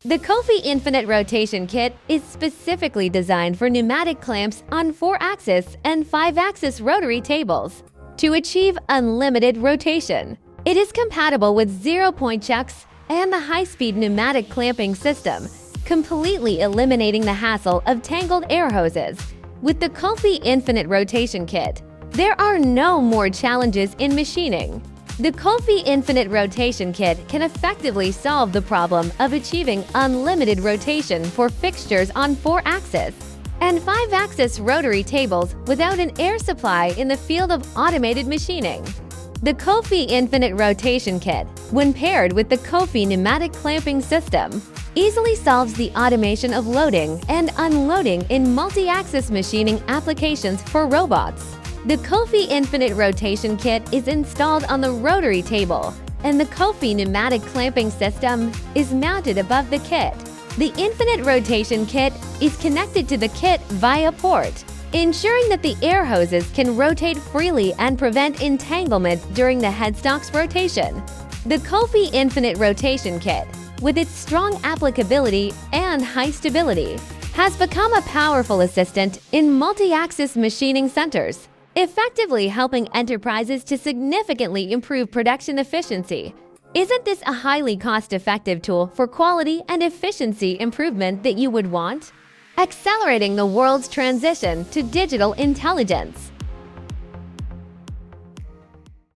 The CoFi Infinite Rotation Kit is specifically designed for pneumatic clamps on 4-axis and 5-axis rotary tables to achieve unlimited rotation. It is compatible with zero-point chucks and the high-speed pneumatic clamping system, completely eliminating the hassle of tangled air hoses. With the CoFi Infinite Rotation Kit, there are no more challenges in machining. The CoFi Infinite Rotation Kit can effectively solve the problem of achieving unlimited rotation for fixtures on 4-axis and 5-axis rotary tables without an air supply in the field of automated machining. The CoFi Infinite Rotation Kit, when paired with the CoFi pneumatic clamping system, easily solves the automation of loading and unloading in multi-axis machining applications for robots. The CoFi Infinite Rotation Kit is installed on the rotary table, and the CoFi pneumatic clamping system is mounted above the kit. The Infinite Rotation Kit is connected to the kit via port, ensuring that the air hoses can rotate freely and prevent entanglement during the headstock's rotation. The CoFi Infinite Rotation Kit, with its strong applicability and high stability, has become a powerful assistant in multi-axis machining centers, effectively helping enterprises to significantly improve production efficiency. Isn't this a highly cost-effective tool for quality and efficiency improvement that you would want? Accelerating the world's transition to digital intelligence.